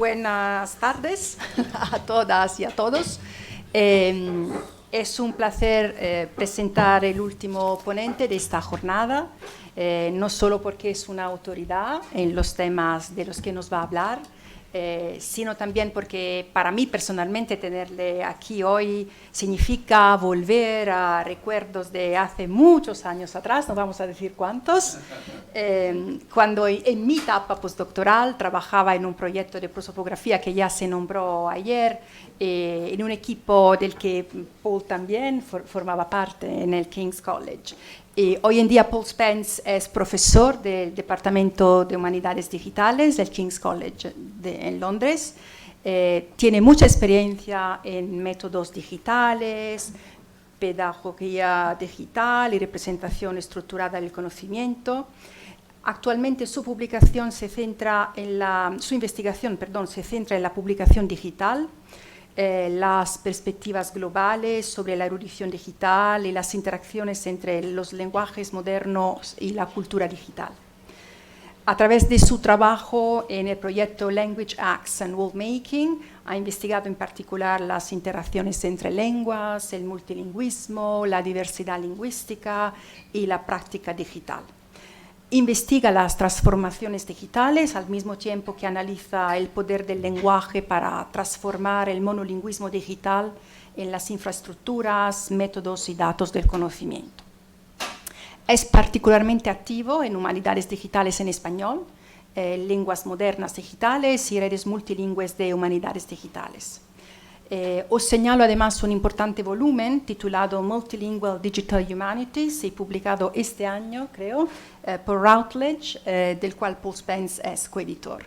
Buenas tardes a todas y a todos. Es un placer presentar el último ponente de esta jornada, no solo porque es una autoridad en los temas de los que nos va a hablar, sino también porque para mí personalmente tenerle aquí hoy significa volver a recuerdos de hace muchos años atrás, no vamos a decir cuántos, cuando en mi etapa postdoctoral trabajaba en un proyecto de prosopografía que ya se nombró ayer, en un equipo del que Paul también formaba parte en el King's College. Hoy en día Paul Spence es profesor del Departamento de Humanidades Digitales del King's College en Londres. Tiene mucha experiencia en métodos digitales, pedagogía digital y representación estructurada del conocimiento. Actualmente su investigación se centra en la publicación digital, las perspectivas globales sobre la erudición digital y las interacciones entre los lenguajes modernos y la cultura digital. A través de su trabajo en el proyecto Language Acts and World Making, ha investigado en particular las interacciones entre lenguas, el multilingüismo, la diversidad lingüística y la práctica digital. Investiga las transformaciones digitales al mismo tiempo que analiza el poder del lenguaje para transformar el monolingüismo digital en las infraestructuras, métodos y datos del conocimiento. Es particularmente activo en humanidades digitales en español, lenguas modernas digitales y redes multilingües de humanidades digitales. Os señalo además un importante volumen titulado Multilingual Digital Humanities y publicado este año, creo, por Routledge, del cual Paul Spence es coeditor.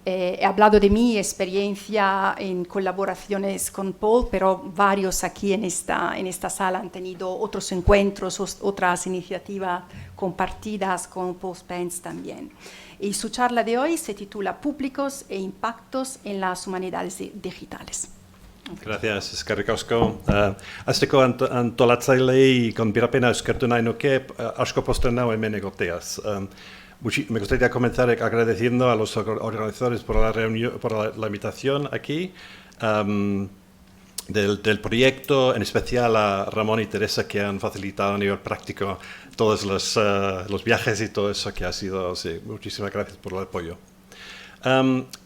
He hablado de mi experiencia en colaboraciones con Paul, pero varios aquí en esta sala han tenido otros encuentros, otras iniciativas compartidas con Paul Spence también. Y su charla de hoy se titula Públicos e impactos en las humanidades digitales. Gracias, eskerrik asko. Hasteko antolatzailei gonbidapena eskertu nahi nuke asko pozten nau hemen egoteaz. Me gustaría comenzar agradeciendo a los organizadores por la reunión, por la invitación aquí del proyecto, en especial a Ramón y Teresa, que han facilitado a nivel práctico todos los viajes y todo eso que ha sido. Sí, muchísimas gracias por el apoyo.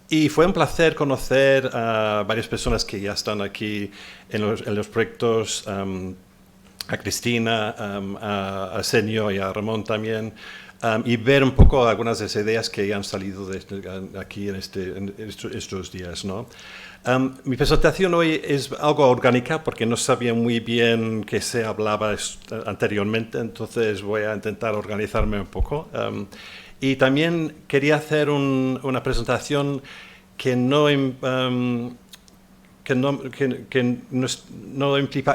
Y fue un placer conocer a varias personas que ya están aquí en los proyectos, a Cristina, a Senio y a Ramón también, y ver un poco algunas de las ideas que han salido aquí en estos días, ¿no? Mi presentación hoy es algo orgánica porque no sabía muy bien qué se hablaba anteriormente, entonces voy a intentar organizarme un poco. Y también quería hacer una presentación que no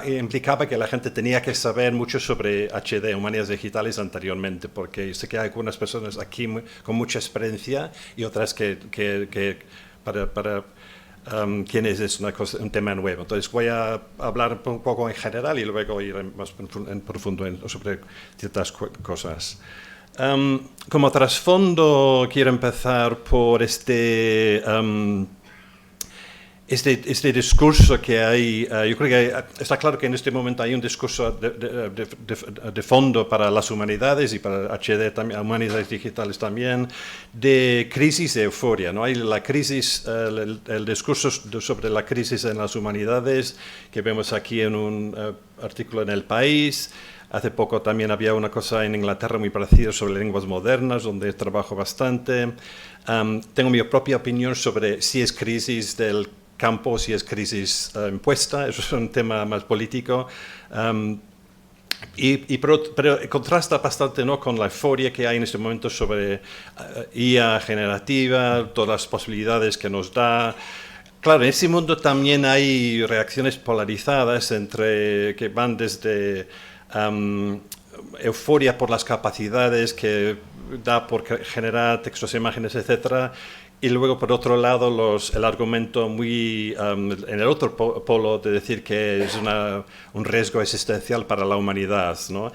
implicaba que la gente tenía que saber mucho sobre HD, humanidades digitales, anteriormente, porque sé que hay algunas personas aquí con mucha experiencia y otras que para quienes es un tema nuevo. Entonces voy a hablar un poco en general y luego ir más en profundo sobre ciertas cosas. Como trasfondo quiero empezar por este discurso que hay. Yo creo que está claro que en este momento hay un discurso de fondo para las humanidades y para HD, también, humanidades digitales también, de crisis de euforia, ¿no? Hay la crisis, el discurso sobre la crisis en las humanidades que vemos aquí en un artículo en El País. Hace poco también había una cosa en Inglaterra muy parecida sobre lenguas modernas, donde trabajo bastante. Tengo mi propia opinión sobre si es crisis del campo, si es crisis impuesta. Eso es un tema más político. Pero contrasta bastante, ¿no?, con la euforia que hay en este momento sobre IA generativa, todas las posibilidades que nos da. Claro, en ese mundo también hay reacciones polarizadas que van desde euforia por las capacidades que da por generar textos, imágenes, etcétera, y luego por otro lado el argumento muy en el otro polo de decir que es un riesgo existencial para la humanidad, ¿no?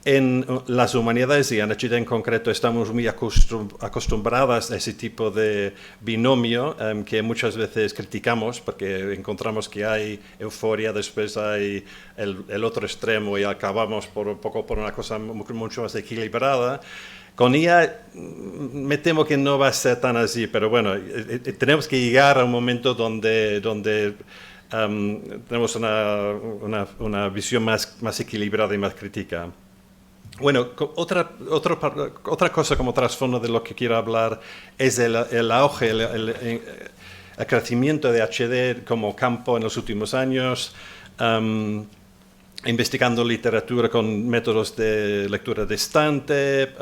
En las humanidades y en HD en concreto estamos muy acostumbradas a ese tipo de binomio que muchas veces criticamos porque encontramos que hay euforia, después hay el otro extremo y acabamos un poco por una cosa mucho más equilibrada. Con IA me temo que no va a ser tan así, pero bueno, tenemos que llegar a un momento donde tenemos una visión más equilibrada y más crítica. Bueno, otra cosa como trasfondo de lo que quiero hablar es el auge, el crecimiento de HD como campo en los últimos años, investigando literatura con métodos de lectura distante,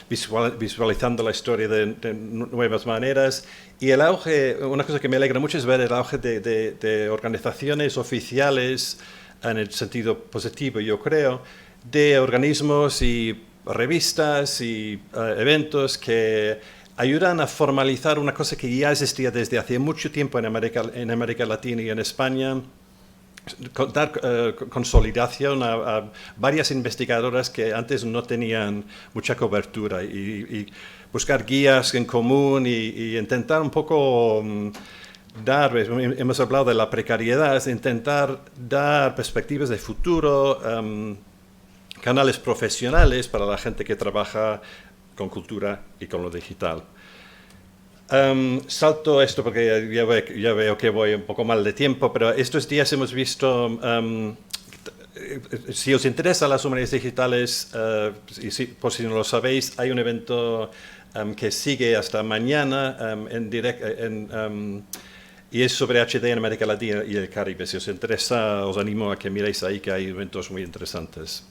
visualizando la historia de nuevas maneras. Y el auge, una cosa que me alegra mucho es ver el auge de organizaciones oficiales en el sentido positivo, yo creo, de organismos y revistas y eventos que ayudan a formalizar una cosa que ya existía desde hace mucho tiempo en América Latina y en España, dar consolidación a varias investigadoras que antes no tenían mucha cobertura y buscar guías en común y intentar un poco hemos hablado de la precariedad, intentar dar perspectivas de futuro, canales profesionales para la gente que trabaja con cultura y con lo digital. Salto esto porque ya veo que voy un poco mal de tiempo, pero estos días hemos visto, si os interesan las humanidades digitales, por si no lo sabéis, hay un evento que sigue hasta mañana en directo, y es sobre HD en América Latina y el Caribe. Si os interesa, os animo a que miréis ahí, que hay eventos muy interesantes.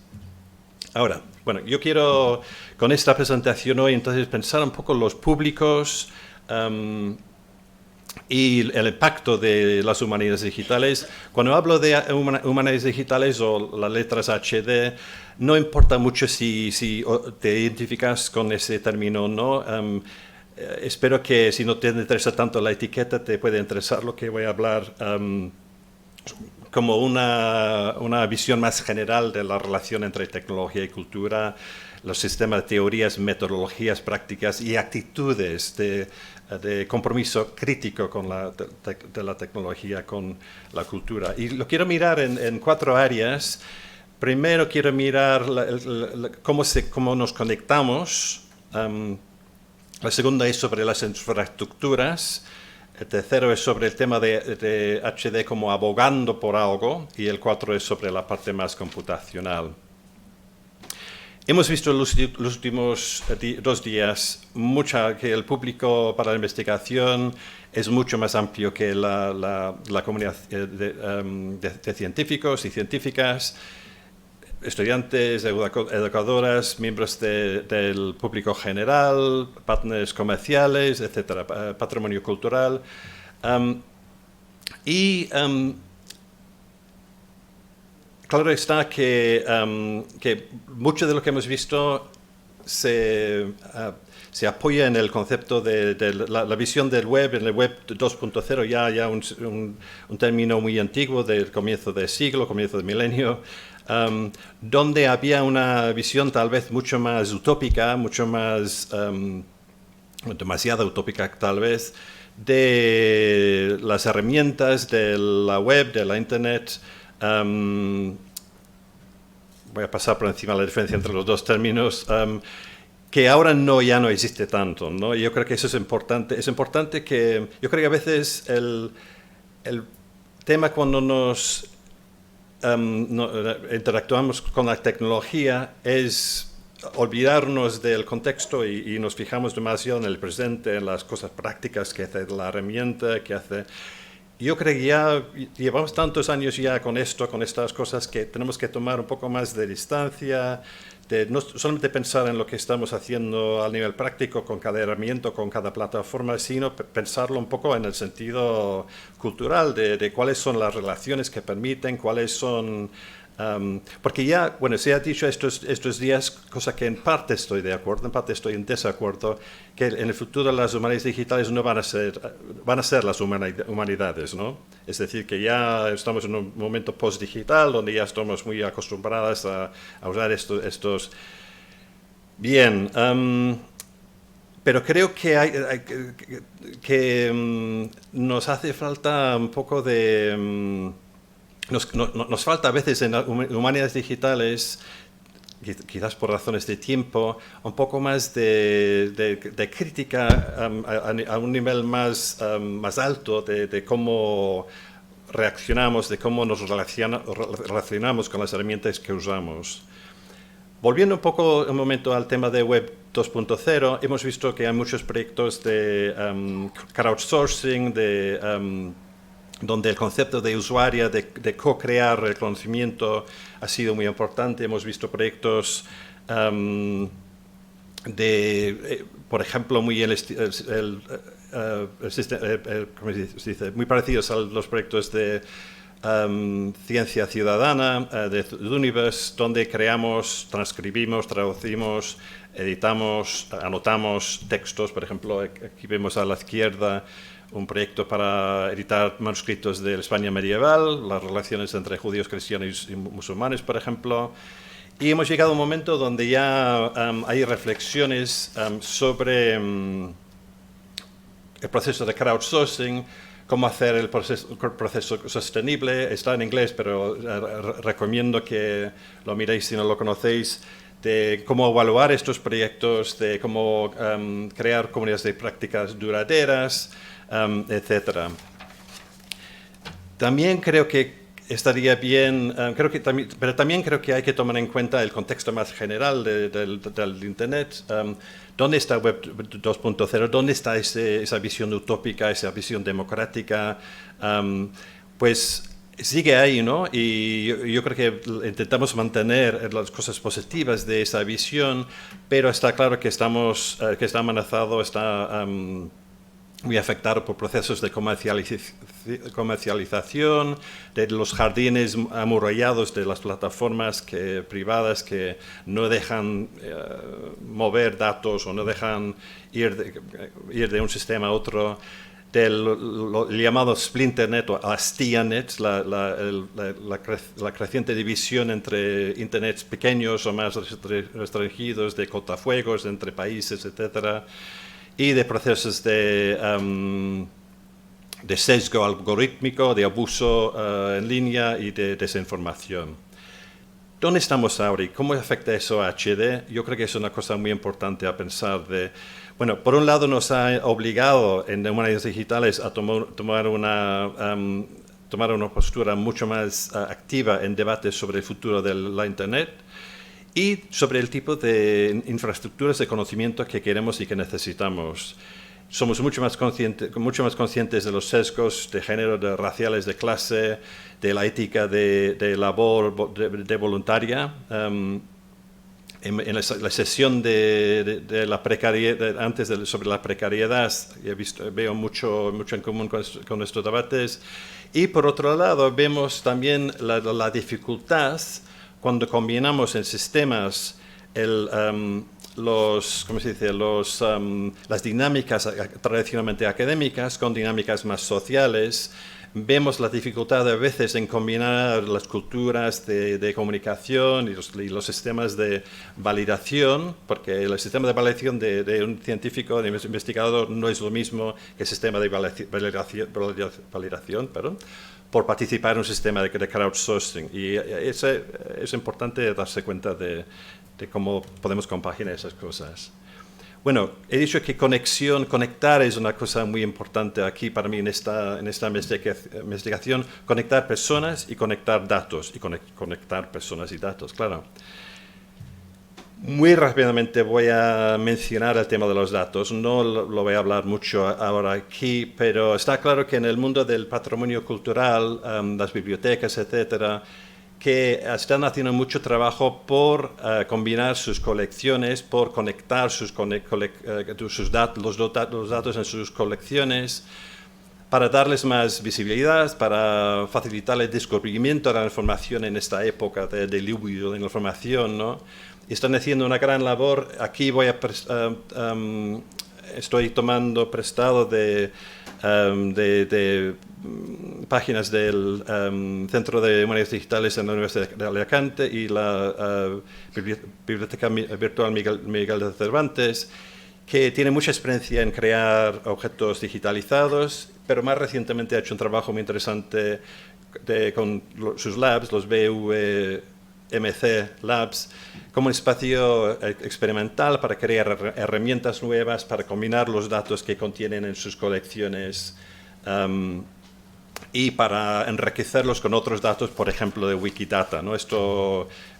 Ahora, bueno, yo quiero con esta presentación hoy entonces pensar un poco los públicos y el impacto de las humanidades digitales. Cuando hablo de humanidades digitales o las letras HD, no importa mucho si te identificas con ese término o no. Espero que si no te interesa tanto la etiqueta, te puede interesar lo que voy a hablar como una visión más general de la relación entre tecnología y cultura, los sistemas de teorías, metodologías, prácticas y actitudes de compromiso crítico de la tecnología con la cultura. Y lo quiero mirar en 4 áreas. Primero quiero mirar cómo nos conectamos. La segunda es sobre las infraestructuras. El tercero es sobre el tema de HD como abogando por algo, y el 4 es sobre la parte más computacional. Hemos visto en los últimos 2 días que el público para la investigación es mucho más amplio que la comunidad de científicos y científicas, estudiantes, educadoras, miembros del público general, partners comerciales, etcétera, patrimonio cultural. Claro está que mucho de lo que hemos visto se apoya en el concepto de la visión del web, en el web 2.0, ya un término muy antiguo del comienzo del siglo, comienzo del milenio, donde había una visión tal vez mucho más utópica, mucho más, demasiado utópica tal vez, de las herramientas de la web, de la internet. Voy a pasar por encima la diferencia entre los dos términos, que ahora ya no existe tanto, ¿no? Yo creo que eso es importante. Es importante que, yo creo que a veces el tema cuando nos interactuamos con la tecnología es olvidarnos del contexto y nos fijamos demasiado en el presente, en las cosas prácticas que hace la herramienta, que hace. Yo creo que ya llevamos tantos años ya con estas cosas, que tenemos que tomar un poco más de distancia, de no solamente pensar en lo que estamos haciendo a nivel práctico con cada herramienta, con cada plataforma, sino pensarlo un poco en el sentido cultural de cuáles son las relaciones que permiten, cuáles son Porque ya, bueno, se ha dicho estos días, cosa que en parte estoy de acuerdo, en parte estoy en desacuerdo, que en el futuro las humanidades digitales no van a ser las humanidades, ¿no? Es decir, que ya estamos en un momento post-digital donde ya estamos muy acostumbradas a usar estos. Bien, pero creo que nos hace falta un poco de. Nos falta a veces en humanidades digitales, quizás por razones de tiempo, un poco más de crítica a un nivel más alto de cómo reaccionamos, de cómo nos relacionamos con las herramientas que usamos. Volviendo un momento al tema de Web 2.0, hemos visto que hay muchos proyectos de crowdsourcing, donde el concepto de usuario, de co-crear el conocimiento ha sido muy importante. Hemos visto proyectos por ejemplo, muy muy parecidos a los proyectos de ciencia ciudadana, de Universe, donde creamos, transcribimos, traducimos, editamos, anotamos textos. Por ejemplo, aquí vemos a la izquierda un proyecto para editar manuscritos de la España medieval, las relaciones entre judíos, cristianos y musulmanes, por ejemplo. Y hemos llegado a un momento donde ya hay reflexiones sobre el proceso de crowdsourcing, cómo hacer el proceso sostenible. Está en inglés, pero recomiendo que lo miréis si no lo conocéis, de cómo evaluar estos proyectos, de cómo crear comunidades de prácticas duraderas, etcétera. También creo que estaría bien, pero también creo que hay que tomar en cuenta el contexto más general del Internet. ¿Dónde está Web 2.0? ¿Dónde está esa visión utópica, esa visión democrática? Pues sigue ahí, ¿no? Y yo creo que intentamos mantener las cosas positivas de esa visión, pero está claro que está amenazado, está muy afectado por procesos de comercialización, de los jardines amurallados de las plataformas privadas que no dejan mover datos o no dejan ir de un sistema a otro, del llamado Splinternet o Astianet, la creciente división entre internets pequeños o más restringidos, de cortafuegos entre países, etcétera, y de procesos de sesgo algorítmico, de abuso en línea y de desinformación. ¿Dónde estamos ahora y cómo afecta eso a HD? Yo creo que es una cosa muy importante a pensar. Bueno, por un lado nos ha obligado en humanidades digitales a tomar una postura mucho más activa en debates sobre el futuro de la Internet y sobre el tipo de infraestructuras de conocimiento que queremos y que necesitamos. Somos mucho más conscientes de los sesgos de género, de raciales, de clase, de la ética de labor de voluntaria. En la sesión de la precariedad, sobre la precariedad, veo mucho en común con estos debates. Y por otro lado, vemos también la dificultad cuando combinamos en sistemas las dinámicas tradicionalmente académicas con dinámicas más sociales. Vemos la dificultad a veces en combinar las culturas de comunicación y los sistemas de validación, porque el sistema de validación de un científico, de un investigador, no es lo mismo que el sistema de validación, por participar en un sistema de crowdsourcing. Y es importante darse cuenta de cómo podemos compaginar esas cosas. Bueno, he dicho que conectar es una cosa muy importante aquí para mí en esta investigación. Conectar personas y conectar datos. Y conectar personas y datos, claro. Muy rápidamente voy a mencionar el tema de los datos. No lo voy a hablar mucho ahora aquí, pero está claro que en el mundo del patrimonio cultural, las bibliotecas, etcétera, que están haciendo mucho trabajo por combinar sus colecciones, por conectar los datos en sus colecciones. para darles más visibilidad, para facilitar el descubrimiento de la información en esta época de diluvio de la información, ¿no? Y están haciendo una gran labor. Aquí estoy tomando prestado de páginas del Centro de Humanidades Digitales en la Universidad de Alicante y la Biblioteca Virtual Miguel de Cervantes, que tiene mucha experiencia en crear objetos digitalizados, pero más recientemente ha hecho un trabajo muy interesante con sus labs, los BVMC Labs, como un espacio experimental para crear herramientas nuevas, para combinar los datos que contienen en sus colecciones y para enriquecerlos con otros datos, por ejemplo, de Wikidata, ¿no?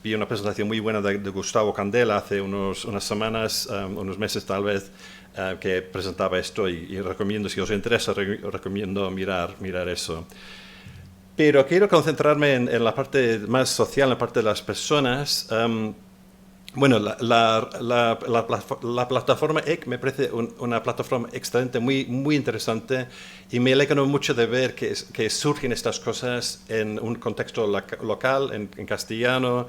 Vi una presentación muy buena de Gustavo Candela hace unas semanas, unos meses tal vez, que presentaba esto y recomiendo, si os interesa, recomiendo mirar eso. Pero quiero concentrarme en la parte más social, en la parte de las personas. Bueno, la plataforma EC me parece una plataforma excelente, muy interesante, y me alegro mucho de ver que surgen estas cosas en un contexto local, en castellano,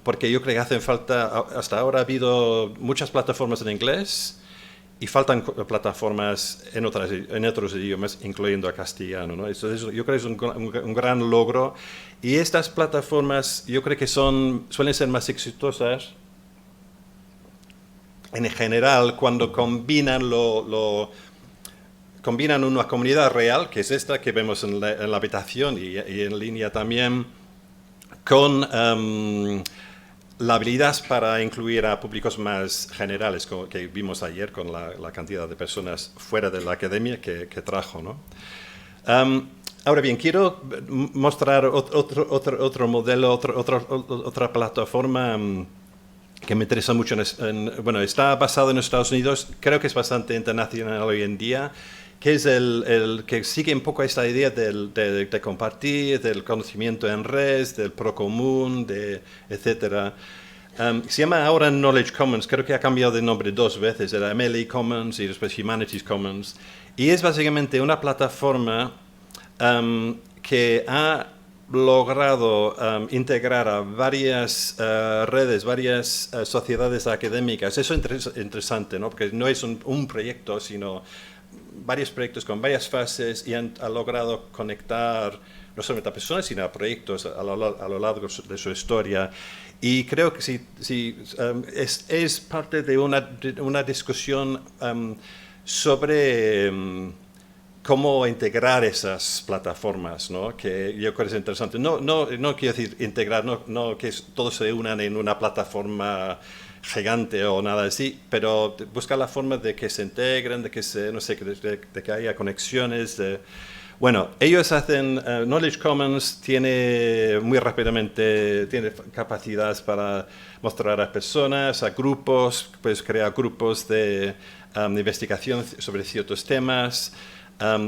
porque yo creo que hacen falta. Hasta ahora ha habido muchas plataformas en inglés y faltan plataformas en otros idiomas, incluyendo el castellano, ¿no? Entonces, yo creo que es un gran logro. Y estas plataformas, yo creo que suelen ser más exitosas en general cuando combinan combinan una comunidad real, que es esta que vemos en la habitación y en línea también, con la habilidad para incluir a públicos más generales, como que vimos ayer con la cantidad de personas fuera de la academia que trajo, ¿no? Ahora bien, quiero mostrar otro modelo, otra plataforma que me interesa mucho. Bueno, está basado en Estados Unidos, creo que es bastante internacional hoy en día, que es el que sigue un poco esta idea de compartir, del conocimiento en red, del procomún, etcétera. Se llama ahora Knowledge Commons, creo que ha cambiado de nombre 2 veces, era MLA Commons y después Humanities Commons, y es básicamente una plataforma que ha logrado integrar a varias redes, varias sociedades académicas. Eso es interesante, ¿no? Porque no es un proyecto, sino varios proyectos con varias fases, y ha logrado conectar no solamente a personas, sino a proyectos a lo largo de su historia. Y creo que es parte de una discusión sobre cómo integrar esas plataformas, ¿no? Que yo creo que es interesante. No quiero decir integrar, no que todos se unan en una plataforma gigante o nada así, pero buscar la forma de que se integren, de que haya conexiones. Bueno, ellos hacen, Knowledge Commons tiene capacidades para mostrar a personas, a grupos, puedes crear grupos de investigación sobre ciertos temas.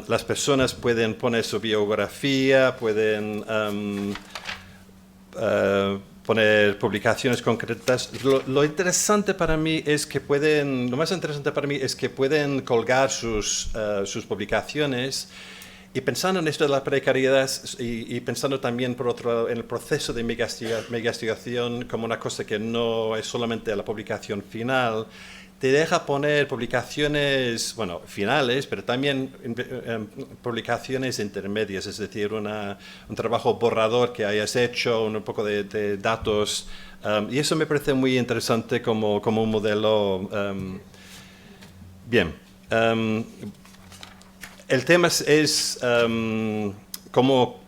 Las personas pueden poner su biografía, pueden poner publicaciones concretas. Lo interesante para mí es que lo más interesante para mí es que pueden colgar sus publicaciones. Y pensando en esto de la precariedad y pensando también, por otro lado, en el proceso de investigación como una cosa que no es solamente la publicación final, te deja poner publicaciones, bueno, finales, pero también publicaciones intermedias, es decir, un trabajo borrador que hayas hecho, un poco de datos, y eso me parece muy interesante como un modelo. Bien. El tema es cómo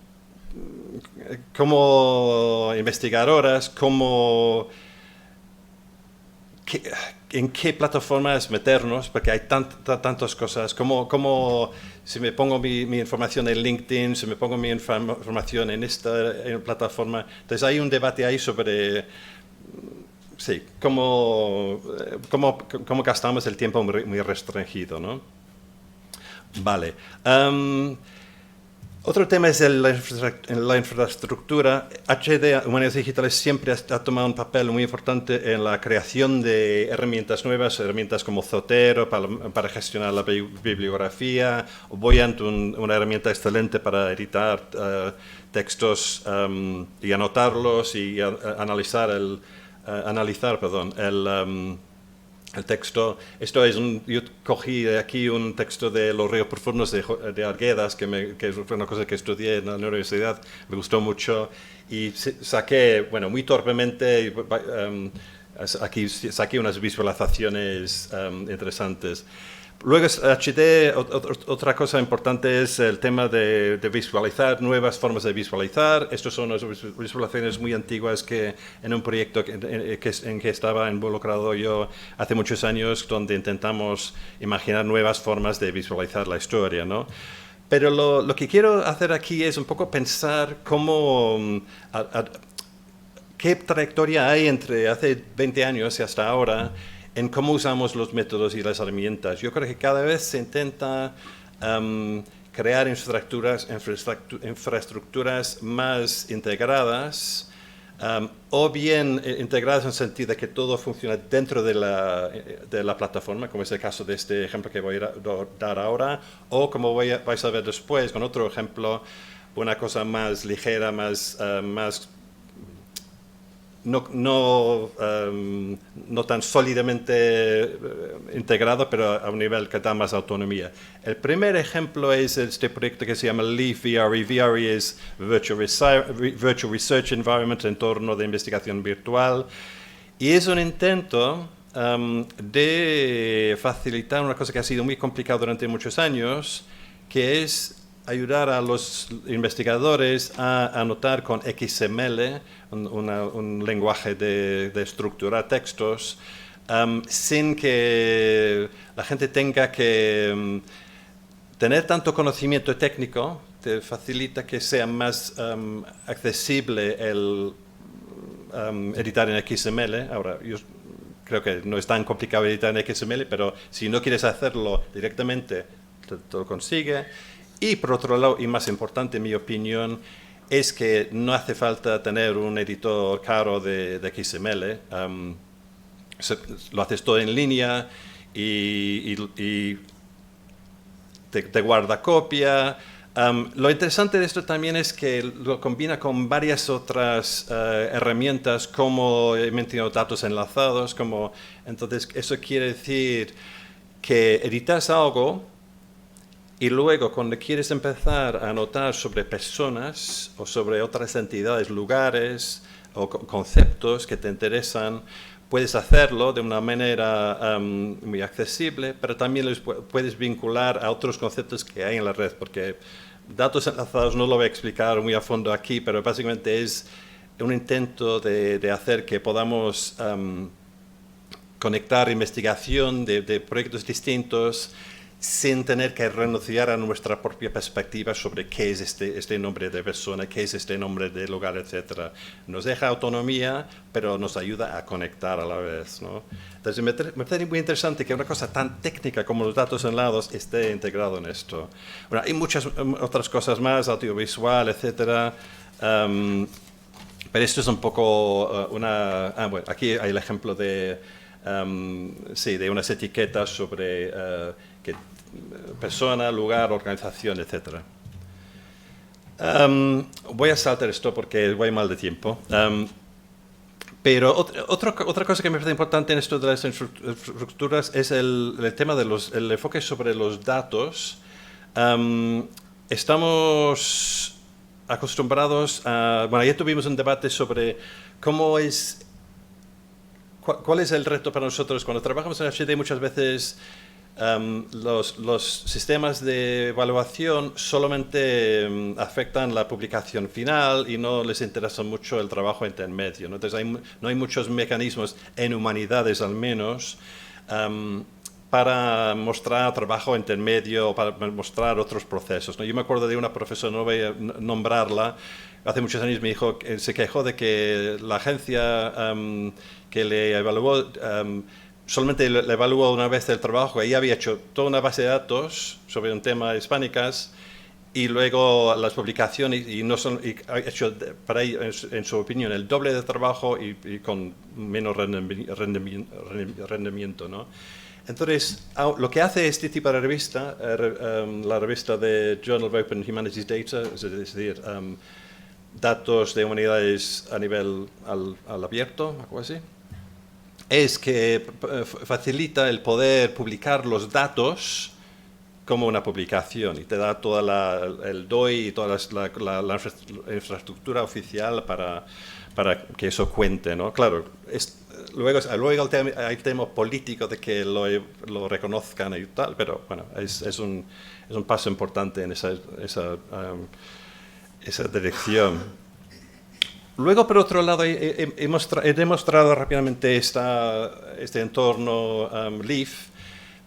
investigadoras, en qué plataformas meternos, porque hay tantas cosas, como si me pongo mi información en LinkedIn, si me pongo mi información en esta plataforma. Entonces hay un debate ahí sobre cómo gastamos el tiempo, muy, muy restringido, ¿no? Vale. Otro tema es la infraestructura. HD, Humanidades Digitales, siempre ha tomado un papel muy importante en la creación de herramientas nuevas, herramientas como Zotero para gestionar la bibliografía, o Voyant, una herramienta excelente para editar textos y anotarlos y analizar el texto. Yo cogí de aquí un texto de Los ríos profundos de Arguedas, que fue una cosa que estudié en la universidad, me gustó mucho, y saqué, bueno, muy torpemente, aquí saqué unas visualizaciones interesantes. Luego, HD, otra cosa importante es el tema de visualizar, nuevas formas de visualizar. Estas son unas visualizaciones muy antiguas que en un proyecto en que estaba involucrado yo hace muchos años, donde intentamos imaginar nuevas formas de visualizar la historia, ¿no? Pero lo que quiero hacer aquí es un poco pensar qué trayectoria hay entre hace 20 años y hasta ahora en cómo usamos los métodos y las herramientas. Yo creo que cada vez se intenta crear infraestructuras más integradas, o bien integradas en el sentido de que todo funciona dentro de la plataforma, como es el caso de este ejemplo que voy a dar ahora, o como vais a ver después con otro ejemplo, una cosa más ligera, más no tan sólidamente integrado, pero a un nivel que da más autonomía. El primer ejemplo es este proyecto que se llama Leaf VRE. VRE es Virtual Research Environment, entorno de investigación virtual, y es un intento de facilitar una cosa que ha sido muy complicada durante muchos años, que es ayudar a los investigadores a anotar con XML, un lenguaje de estructurar textos, sin que la gente tenga que tener tanto conocimiento técnico. Te facilita que sea más accesible el editar en XML. Ahora, yo creo que no es tan complicado editar en XML, pero si no quieres hacerlo directamente, te lo consigue. Y por otro lado, y más importante en mi opinión, es que no hace falta tener un editor caro de XML. Lo haces todo en línea y te guarda copia. Lo interesante de esto también es que lo combina con varias otras herramientas, como he mencionado, datos enlazados. Entonces, eso quiere decir que editas algo y luego, cuando quieres empezar a anotar sobre personas o sobre otras entidades, lugares o conceptos que te interesan, puedes hacerlo de una manera muy accesible, pero también los puedes vincular a otros conceptos que hay en la red, porque datos enlazados no lo voy a explicar muy a fondo aquí, pero básicamente es un intento de hacer que podamos conectar investigación de proyectos distintos sin tener que renunciar a nuestra propia perspectiva sobre qué es este nombre de persona, qué es este nombre de lugar, etc. Nos deja autonomía, pero nos ayuda a conectar a la vez, ¿no? Entonces, me parece muy interesante que una cosa tan técnica como los datos enlazados esté integrado en esto. Bueno, hay muchas otras cosas más, audiovisual, etc. Pero esto es un poco bueno, aquí hay el ejemplo de unas etiquetas sobre persona, lugar, organización, etc. Voy a saltar esto porque voy mal de tiempo. Pero otra cosa que me parece importante en esto de las infraestructuras es el tema del enfoque sobre los datos. Estamos acostumbrados a... Bueno, ayer tuvimos un debate sobre cuál es el reto para nosotros. Cuando trabajamos en HD muchas veces los sistemas de evaluación solamente afectan la publicación final y no les interesa mucho el trabajo intermedio, ¿no? Entonces no hay muchos mecanismos en humanidades al menos para mostrar trabajo intermedio o para mostrar otros procesos, ¿no? Yo me acuerdo de una profesora, no voy a nombrarla, hace muchos años me dijo que se quejó de que la agencia que le evaluó solamente le evaluó una vez el trabajo. Ella había hecho toda una base de datos sobre un tema hispánicas y luego las publicaciones, y no son, y ha hecho para ellos, en su opinión, el doble de trabajo y con menos rendimiento, ¿no? Entonces, lo que hace este tipo de revista, la revista de Journal of Open Humanities Data, es decir, datos de humanidades a nivel al abierto, algo así, es que facilita el poder publicar los datos como una publicación y te da toda el DOI y toda la infraestructura oficial para que eso cuente, ¿no? Claro, luego hay el tema político de que lo reconozcan y tal, pero bueno, es un paso importante en esa dirección. Luego, por otro lado, he demostrado rápidamente este entorno LEAF,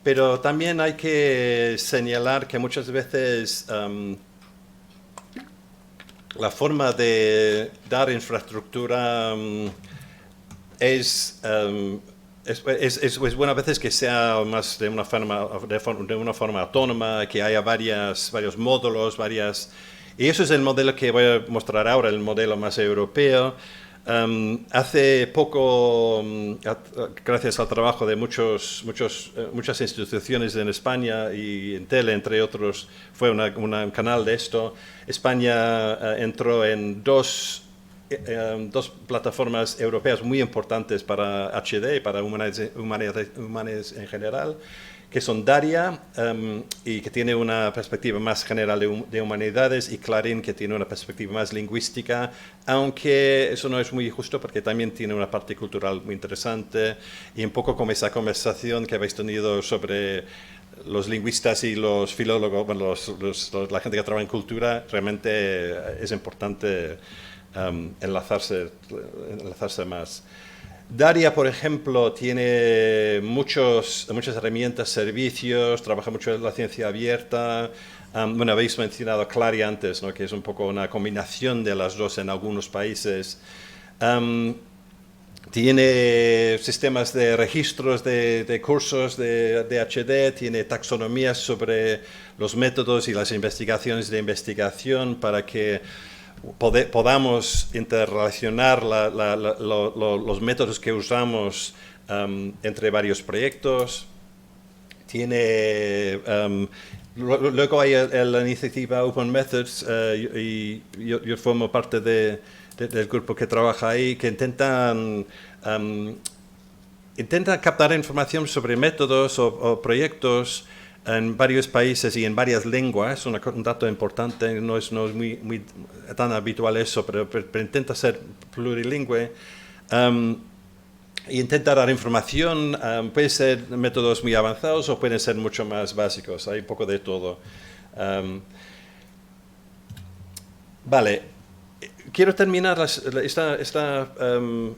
pero también hay que señalar que muchas veces la forma de dar infraestructura es bueno a veces que sea más de una forma autónoma, que haya varios módulos, y eso es el modelo que voy a mostrar ahora, el modelo más europeo. Hace poco, gracias al trabajo de muchas instituciones en España y en Tele, entre otros, fue un canal de esto, España entró en dos plataformas europeas muy importantes para HD y para humanidades en general, que son Daria, y que tiene una perspectiva más general de humanidades, y Clarín, que tiene una perspectiva más lingüística, aunque eso no es muy justo porque también tiene una parte cultural muy interesante, y un poco como esa conversación que habéis tenido sobre los lingüistas y los filólogos, bueno, la gente que trabaja en cultura, realmente es importante enlazarse más. Daria, por ejemplo, tiene muchas herramientas, servicios, trabaja mucho en la ciencia abierta. Bueno, habéis mencionado Clary antes, ¿no? Que es un poco una combinación de las dos en algunos países. Tiene sistemas de registros de cursos de HD, tiene taxonomías sobre los métodos y las investigaciones de investigación para que podamos interrelacionar los métodos que usamos entre varios proyectos. Luego hay la iniciativa Open Methods, y yo formo parte del grupo que trabaja ahí, que intenta captar información sobre métodos o proyectos en varios países y en varias lenguas. Un dato importante, no es muy tan habitual eso, pero intenta ser plurilingüe. Y intenta dar información, puede ser métodos muy avanzados o pueden ser mucho más básicos, hay un poco de todo. Vale, quiero terminar esta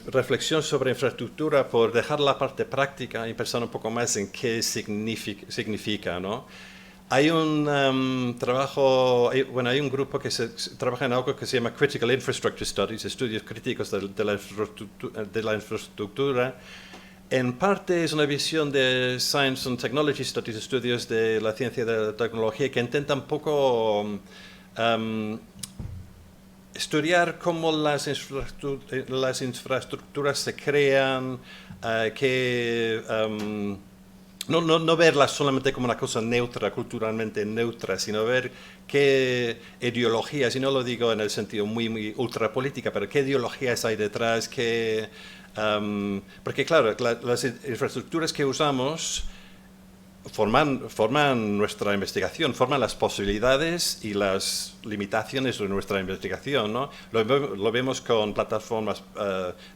reflexión sobre infraestructura por dejar la parte práctica y pensar un poco más en qué significa, ¿no? Hay un hay un grupo que trabaja en algo que se llama Critical Infrastructure Studies, estudios críticos de la infraestructura. En parte es una visión de Science and Technology Studies, estudios de la ciencia y de la tecnología, que intentan un poco estudiar cómo las infraestructuras se crean, no verlas solamente como una cosa neutra, culturalmente neutra, sino ver qué ideologías, y no lo digo en el sentido muy ultrapolítica, pero qué ideologías hay detrás, porque claro, las infraestructuras que usamos forman nuestra investigación, forman las posibilidades y las limitaciones de nuestra investigación, ¿no? Lo vemos con plataformas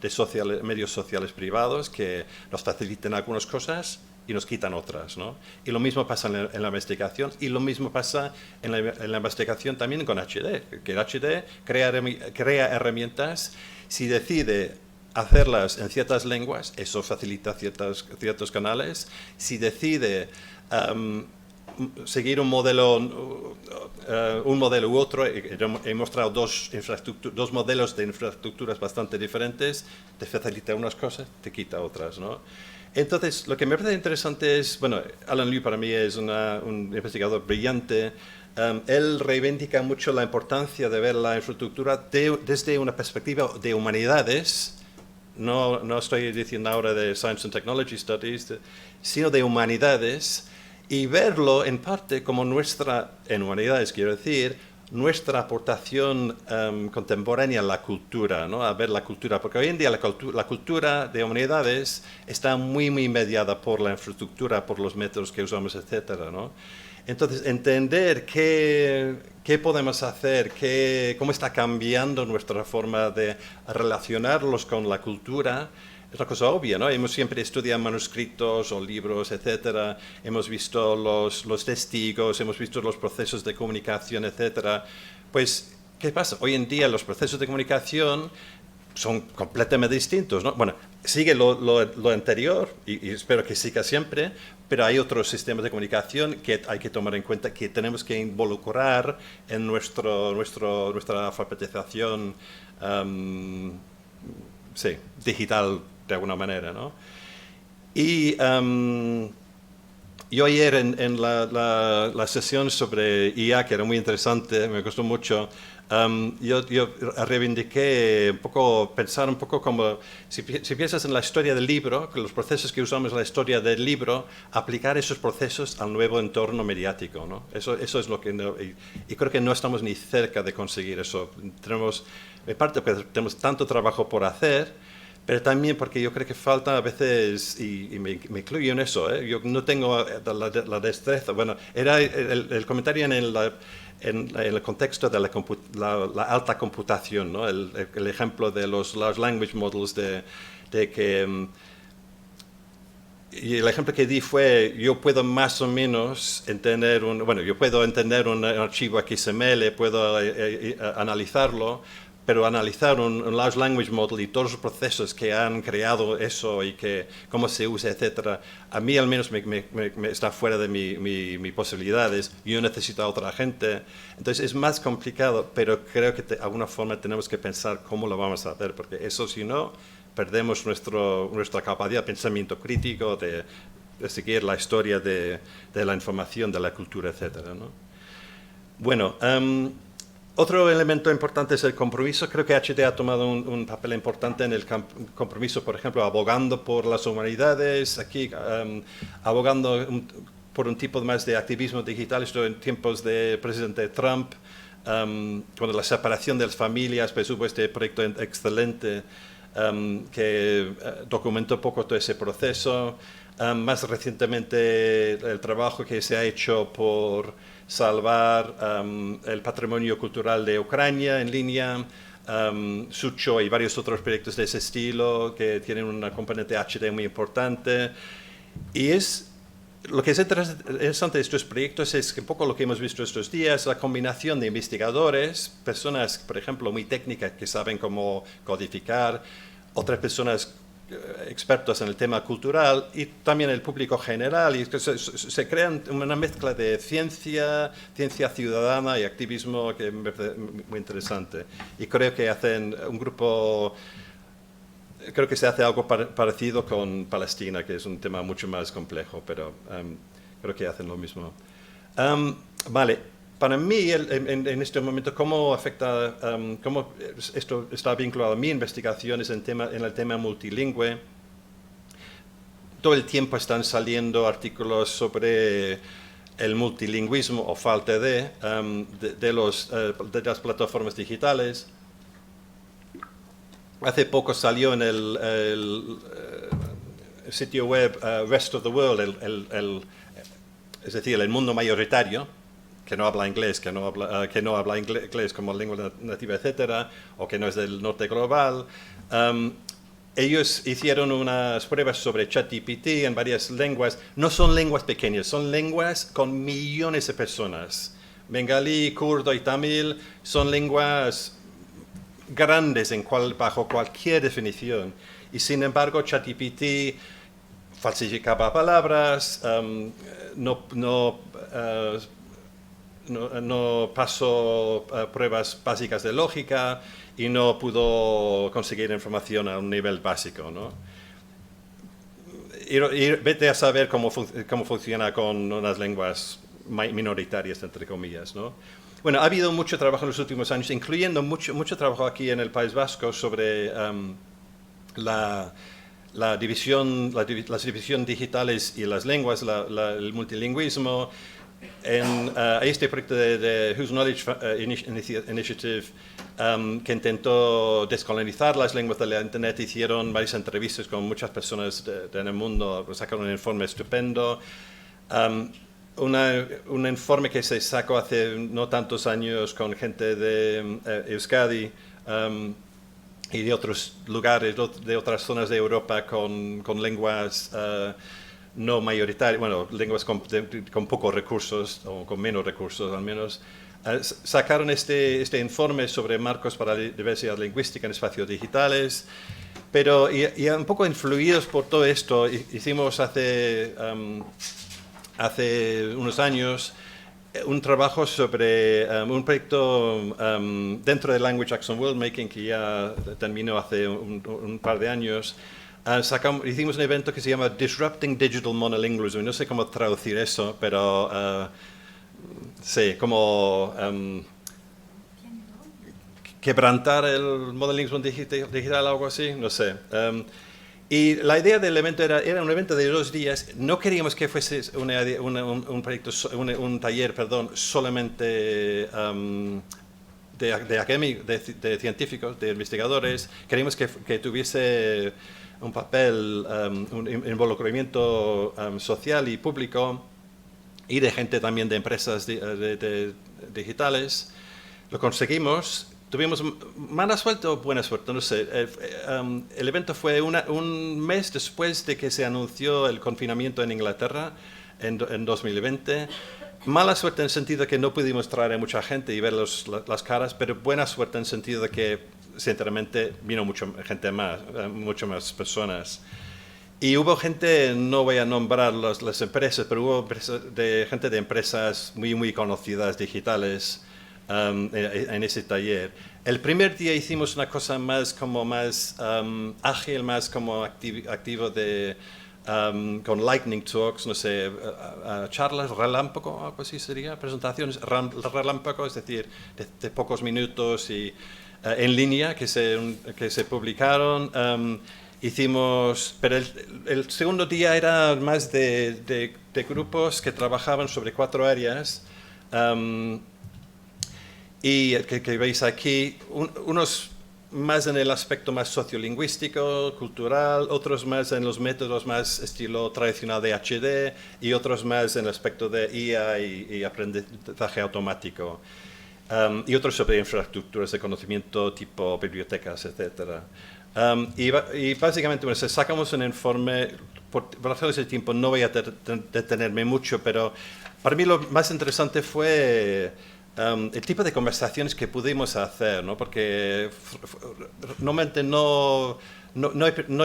de medios sociales privados que nos facilitan algunas cosas y nos quitan otras, ¿no? Y lo mismo pasa en la investigación, y lo mismo pasa en la investigación también con HD, que el HD crea herramientas. Si decide hacerlas en ciertas lenguas, eso facilita ciertos canales. Si decide seguir un modelo u otro, he mostrado dos modelos de infraestructuras bastante diferentes, te facilita unas cosas, te quita otras, ¿no? Entonces, lo que me parece interesante es, bueno, Alan Liu para mí es un investigador brillante, él reivindica mucho la importancia de ver la infraestructura desde una perspectiva de humanidades. No estoy diciendo ahora de Science and Technology Studies, sino de humanidades, y verlo en parte como en humanidades quiero decir, nuestra aportación contemporánea a la cultura, ¿no? A ver la cultura, porque hoy en día la cultura de humanidades está muy mediada por la infraestructura, por los métodos que usamos, etcétera, ¿no? Entonces, entender qué podemos hacer, cómo está cambiando nuestra forma de relacionarlos con la cultura, es una cosa obvia, ¿no? Hemos siempre estudiado manuscritos o libros, etcétera. Hemos visto los testigos, hemos visto los procesos de comunicación, etcétera. Pues, ¿qué pasa? Hoy en día los procesos de comunicación son completamente distintos, ¿no? Bueno, sigue lo anterior y espero que siga siempre, pero hay otros sistemas de comunicación que hay que tomar en cuenta, que tenemos que involucrar en nuestra alfabetización digital de alguna manera, ¿no? Y yo ayer en la sesión sobre IA, que era muy interesante, me gustó mucho, yo reivindiqué un poco, pensar un poco como, si piensas en la historia del libro, que los procesos que usamos en la historia del libro, aplicar esos procesos al nuevo entorno mediático, ¿no? Eso es lo que, y creo que no estamos ni cerca de conseguir eso. En parte porque tenemos tanto trabajo por hacer, pero también porque yo creo que falta a veces, y me incluyo en eso, yo no tengo la destreza. Bueno, era el comentario en el contexto de la alta computación, ¿no? El ejemplo de los large language models de que... Y el ejemplo que di fue, yo puedo más o menos entender yo puedo entender un archivo XML, puedo analizarlo, pero analizar un large language model y todos los procesos que han creado eso y cómo se usa, etcétera, a mí al menos me está fuera de mis posibilidades. Yo necesito a otra gente. Entonces es más complicado, pero creo que de alguna forma tenemos que pensar cómo lo vamos a hacer, porque eso, si no, perdemos nuestra capacidad de pensamiento crítico, de seguir la historia de la información, de la cultura, etcétera, ¿no? Bueno, otro elemento importante es el compromiso. Creo que HD ha tomado un papel importante en el compromiso, por ejemplo, abogando por las humanidades, aquí abogando por un tipo más de activismo digital. Esto en tiempos del presidente Trump, cuando la separación de las familias, pues hubo este proyecto excelente que documentó un poco todo ese proceso. Más recientemente, el trabajo que se ha hecho por salvar el patrimonio cultural de Ucrania en línea, Sucho y varios otros proyectos de ese estilo que tienen una componente HD muy importante. Y lo que es interesante de estos proyectos es que un poco lo que hemos visto estos días, la combinación de investigadores, personas, por ejemplo, muy técnicas que saben cómo codificar, otras personas expertos en el tema cultural y también el público general, y se crean una mezcla de ciencia ciudadana y activismo que me parece muy interesante. Y creo que creo que se hace algo parecido con Palestina, que es un tema mucho más complejo, pero creo que hacen lo mismo. Vale. Para mí, en este momento, cómo afecta, cómo esto está vinculado a mi investigación es en el tema multilingüe. Todo el tiempo están saliendo artículos sobre el multilingüismo o falta de las plataformas digitales. Hace poco salió en el sitio web Rest of the World, es decir, el mundo mayoritario, que no habla inglés, que no habla inglés como lengua nativa, etcétera, o que no es del norte global. Ellos hicieron unas pruebas sobre ChatGPT en varias lenguas. No son lenguas pequeñas, son lenguas con millones de personas. Bengalí, kurdo y tamil son lenguas grandes bajo cualquier definición. Y sin embargo, ChatGPT falsificaba palabras, no pasó pruebas básicas de lógica y no pudo conseguir información a un nivel básico, ¿no? Y vete a saber cómo funciona con unas lenguas minoritarias, entre comillas, ¿no? Bueno, ha habido mucho trabajo en los últimos años, incluyendo mucho trabajo aquí en el País Vasco sobre las divisiones digitales y las lenguas, el multilingüismo. Hay este proyecto de Whose Knowledge Initiative que intentó descolonizar las lenguas de la Internet. Hicieron varias entrevistas con muchas personas en el mundo, sacaron un informe estupendo. Un informe que se sacó hace no tantos años con gente de Euskadi y de otros lugares, de otras zonas de Europa con lenguas no mayoritarias, bueno, lenguas con pocos recursos o con menos recursos al menos. Sacaron este informe sobre marcos para la diversidad lingüística en espacios digitales, pero y un poco influidos por todo esto, hicimos hace unos años un trabajo sobre un proyecto dentro de Language Action Worldmaking que ya terminó hace un par de años. Hicimos un evento que se llama Disrupting Digital Monolingualism. No sé cómo traducir eso, pero sí, como quebrantar el monolinguismo digital, algo así, no sé. Y la idea del evento era un evento de 2 días. No queríamos que fuese un proyecto, un taller, perdón, solamente de científicos, de investigadores. Queríamos que tuviese un papel, un involucramiento social y público y de gente también de empresas digitales. Lo conseguimos. Tuvimos mala suerte o buena suerte, no sé. El evento fue un mes después de que se anunció el confinamiento en Inglaterra en 2020. Mala suerte en el sentido de que no pudimos traer a mucha gente y ver las caras, pero buena suerte en el sentido de que, sinceramente, vino mucha más personas. Y hubo gente, no voy a nombrar las empresas, pero hubo gente de empresas muy conocidas digitales en ese taller. El primer día hicimos una cosa más ágil, más como activo con lightning talks, no sé, charlas relámpago, algo así sería, presentaciones relámpago, es decir, de pocos minutos y en línea que se publicaron. Pero el segundo día era más de grupos que trabajaban sobre 4 áreas. Y que veis aquí, unos más en el aspecto más sociolingüístico, cultural, otros más en los métodos más estilo tradicional de HD y otros más en el aspecto de IA y aprendizaje automático. Y otros sobre infraestructuras de conocimiento tipo bibliotecas, etc. Y básicamente, bueno, sacamos un informe, por razones de tiempo no voy a detenerme mucho, pero para mí lo más interesante fue el tipo de conversaciones que pudimos hacer, ¿no? Porque normalmente no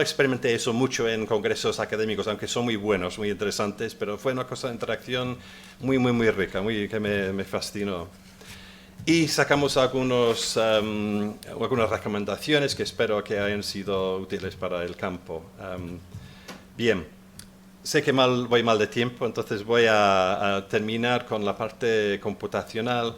experimenté eso mucho en congresos académicos, aunque son muy buenos, muy interesantes, pero fue una cosa de interacción muy rica, que me fascinó. Y sacamos algunas recomendaciones que espero que hayan sido útiles para el campo. Bien. Sé que voy mal de tiempo, entonces voy a terminar con la parte computacional.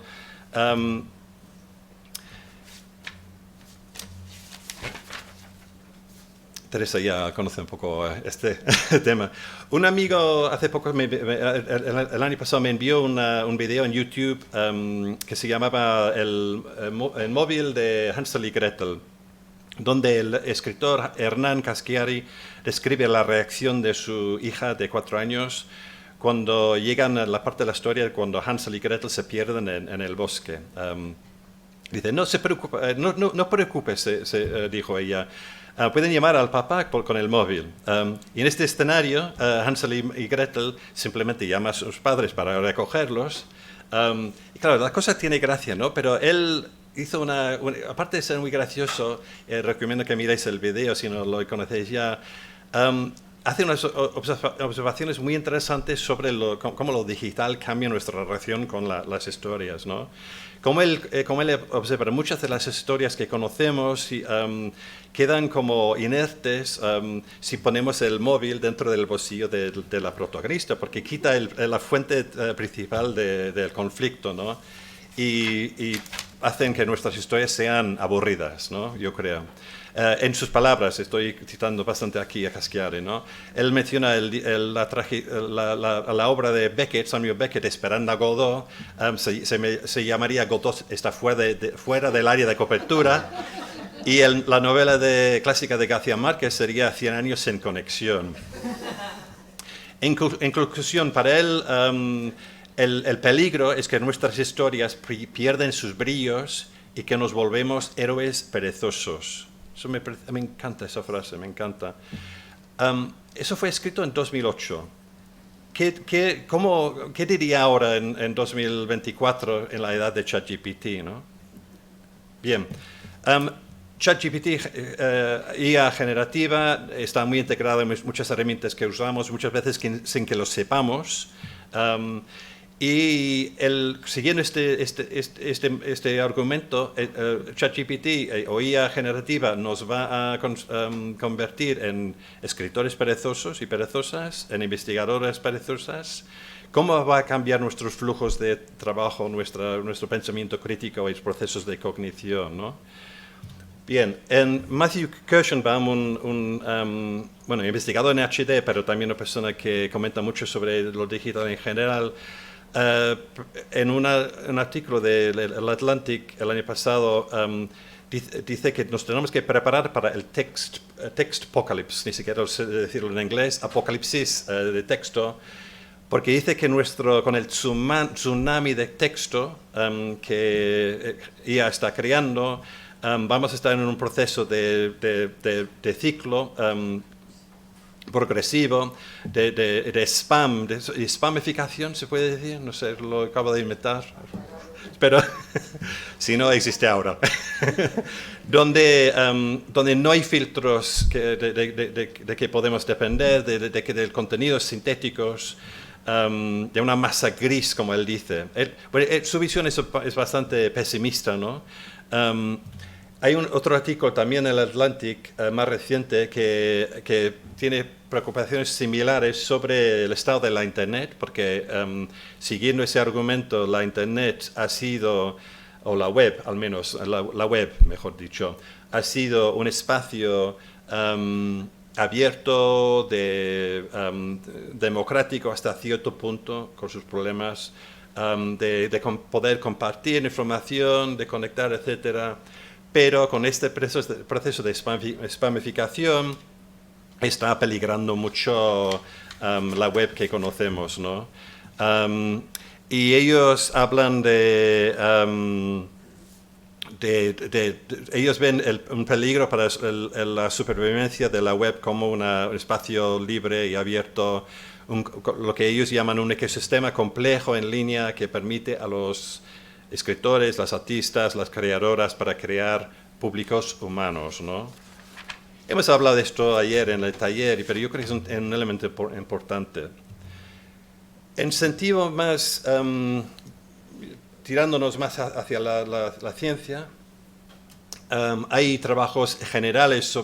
Teresa ya conoce un poco este tema. Un amigo hace poco, el año pasado, me envió un video en YouTube que se llamaba el móvil de Hansel y Gretel, donde el escritor Hernán Caschiari describe la reacción de su hija de 4 años cuando llegan a la parte de la historia cuando Hansel y Gretel se pierden en el bosque. Dice, no se preocupe, no preocupes, dijo ella, pueden llamar al papá con el móvil. Y en este escenario, Hansel y Gretel simplemente llaman a sus padres para recogerlos. Y claro, la cosa tiene gracia, ¿no? Pero él hizo aparte de ser muy gracioso, recomiendo que miréis el video si no lo conocéis ya. hace unas observaciones muy interesantes sobre cómo lo digital cambia nuestra relación con las historias, ¿no? Como él observa, muchas de las historias que conocemos quedan como inertes si ponemos el móvil dentro del bolsillo de la protagonista, porque quita la fuente principal del conflicto, ¿no? Y hacen que nuestras historias sean aburridas, ¿no? Yo creo. En sus palabras, estoy citando bastante aquí a Caschiari, ¿no? Él menciona la obra de Beckett, Samuel Beckett, Esperando a Godot, se llamaría Godot está fuera del área de cobertura, y la novela clásica de García Márquez sería 100 años en conexión. En conclusión, para él, el peligro es que nuestras historias pierden sus brillos y que nos volvemos héroes perezosos. Eso me encanta esa frase, me encanta. Eso fue escrito en 2008. ¿Qué diría ahora en 2024 en la edad de ChatGPT, ¿no? Bien. ChatGPT, IA generativa, está muy integrada en muchas herramientas que usamos, muchas veces sin que lo sepamos. Y siguiendo este argumento, ChatGPT o IA generativa nos va a convertir en escritores perezosos y perezosas, en investigadoras perezosas. ¿Cómo va a cambiar nuestros flujos de trabajo, nuestro pensamiento crítico y los procesos de cognición, ¿no? Bien, Matthew Kirschenbaum, un investigador en HD, pero también una persona que comenta mucho sobre lo digital en general, en un artículo del Atlantic el año pasado dice que nos tenemos que preparar para el text apocalypse, ni siquiera sé decirlo en inglés, apocalipsis de texto, porque dice que con el tsunami de texto que IA está creando, vamos a estar en un proceso de ciclo progresivo, de spam, de spamificación, se puede decir, no sé, lo acabo de inventar, pero si no existe ahora, donde no hay filtros de que podemos depender, del contenidos sintéticos, de una masa gris, como él dice. Su visión es bastante pesimista, ¿no? Hay otro artículo también en el Atlantic más reciente que tiene preocupaciones similares sobre el estado de la Internet, porque siguiendo ese argumento, la Internet ha sido, o la web al menos, la web, mejor dicho, ha sido un espacio abierto, democrático hasta cierto punto, con sus problemas, de poder compartir información, de conectar, etcétera. Pero con este proceso de spamificación está peligrando mucho la web que conocemos, ¿no? Y ellos hablan ellos ven un peligro para la supervivencia de la web como un espacio libre y abierto, lo que ellos llaman un ecosistema complejo en línea que permite a los escritores, las artistas, las creadoras para crear públicos humanos, ¿no? Hemos hablado de esto ayer en el taller, pero yo creo que es un elemento importante. En sentido más, tirándonos más hacia la ciencia, hay trabajos generales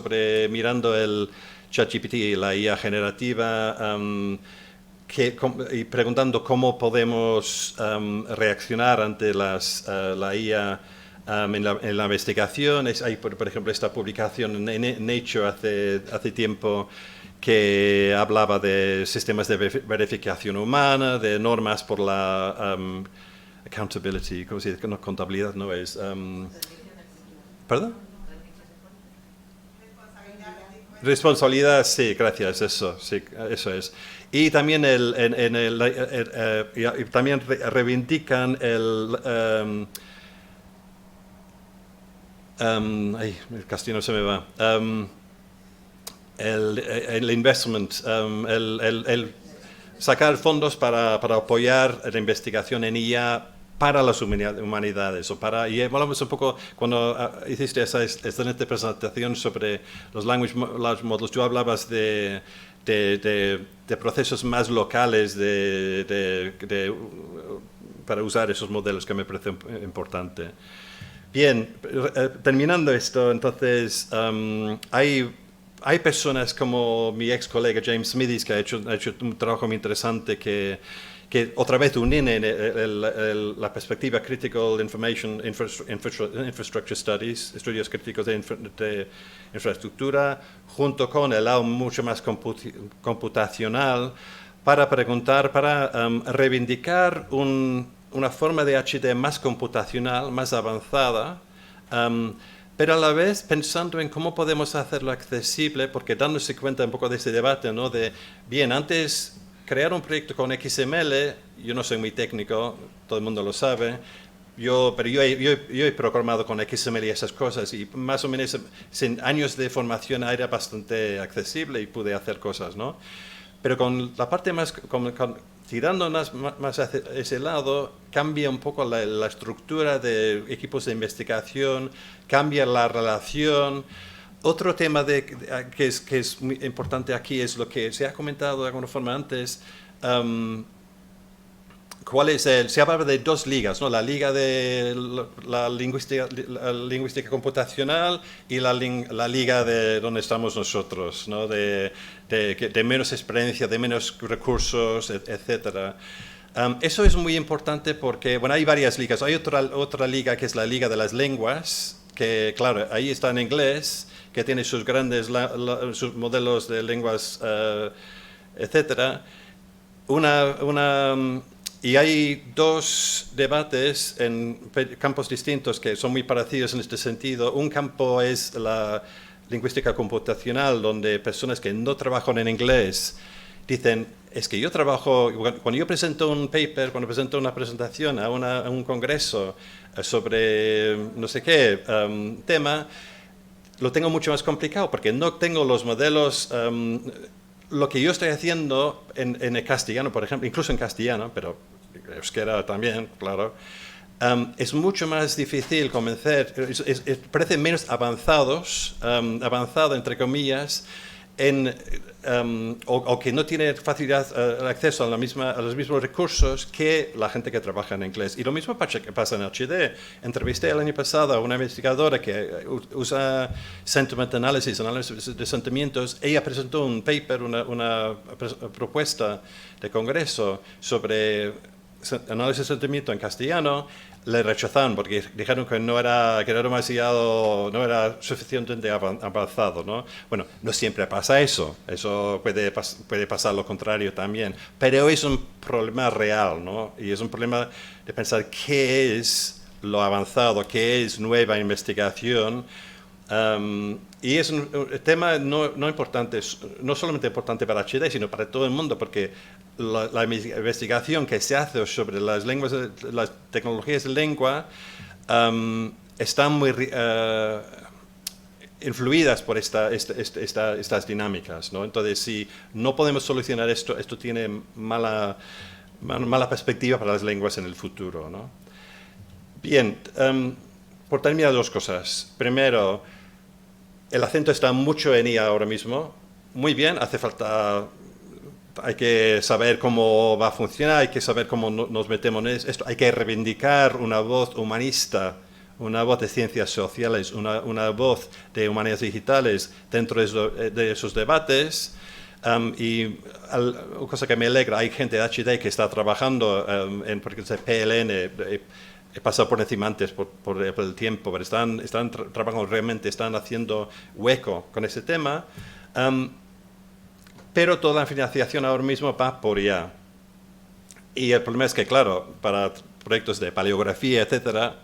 mirando el ChatGPT y la IA generativa, y preguntando cómo podemos reaccionar ante la IA en la investigación. Hay, por ejemplo, esta publicación en Nature hace tiempo que hablaba de sistemas de verificación humana, de normas por la accountability, ¿cómo se dice? No, contabilidad no es. ¿Perdón? Responsabilidad, sí, gracias, eso es. Y también también reivindican el castellano se me va. El investment, el sacar fondos para apoyar la investigación en IA para las humanidades. Y hablamos un poco, cuando hiciste esa excelente presentación sobre los language models, tú hablabas de procesos más locales para usar esos modelos, que me parece importante. Bien, terminando esto, entonces, hay personas como mi ex colega James Smithies, que ha hecho un trabajo muy interesante que otra vez unen la perspectiva Critical Information Infrastructure Studies, estudios críticos de infraestructura, junto con el lado mucho más computacional, para reivindicar una forma de HD más computacional, más avanzada, pero a la vez pensando en cómo podemos hacerlo accesible, porque dándose cuenta un poco de ese debate, ¿no? Bien, antes crear un proyecto con XML, yo no soy muy técnico, todo el mundo lo sabe, pero yo he programado con XML y esas cosas, y más o menos sin años de formación era bastante accesible y pude hacer cosas, ¿no? Pero con la parte más, tirando más hacia ese lado, cambia un poco la estructura de equipos de investigación, cambia la relación. Otro tema que es muy importante aquí es lo que se ha comentado de alguna forma antes. Se hablaba de dos ligas, ¿no? La liga de la lingüística computacional y la liga de donde estamos nosotros, ¿no? de menos experiencia, de menos recursos, etcétera. Eso es muy importante porque, bueno, hay varias ligas. Hay otra liga que es la liga de las lenguas, que, claro, ahí está en inglés, que tiene sus grandes sus modelos de lenguas, etcétera. Y hay dos debates en campos distintos que son muy parecidos en este sentido. Un campo es la lingüística computacional, donde personas que no trabajan en inglés dicen, es que yo trabajo, cuando yo presento un paper, cuando presento una presentación a un congreso sobre no sé qué tema, lo tengo mucho más complicado porque no tengo los modelos. Lo que yo estoy haciendo en el castellano, por ejemplo, incluso en castellano, pero euskera también, claro, es mucho más difícil convencer, parece menos avanzado, entre comillas, o que no tiene facilidad de acceso a los mismos recursos que la gente que trabaja en inglés. Y lo mismo pasa en HD. Entrevisté el año pasado a una investigadora que usa sentiment analysis, análisis de sentimientos. Ella presentó un paper, una propuesta de congreso sobre análisis de sentimiento en castellano. Le rechazaron porque dijeron que no era suficientemente avanzado, ¿no? Bueno, no siempre pasa eso puede pasar lo contrario también, pero es un problema real, ¿no? Y es un problema de pensar qué es lo avanzado, qué es nueva investigación. Y es un tema no importante, no solamente importante para HD, sino para todo el mundo, porque la investigación que se hace sobre las lenguas, las tecnologías de lengua, están muy influidas por estas dinámicas, ¿no? Entonces, si no podemos solucionar esto tiene mala perspectiva para las lenguas en el futuro, ¿no? Bien, por terminar, dos cosas. Primero, el acento está mucho en IA ahora mismo. Muy bien, hay que saber cómo va a funcionar, hay que saber cómo nos metemos en esto, hay que reivindicar una voz humanista, una voz de ciencias sociales, una voz de humanidades digitales dentro de esos debates. Y una cosa que me alegra, hay gente de HD que está trabajando en, por ejemplo, PLN. He pasado por encima antes por el tiempo, pero están trabajando realmente, están haciendo hueco con ese tema. Pero toda la financiación ahora mismo va por IA. Y el problema es que, claro, para proyectos de paleografía, etcétera,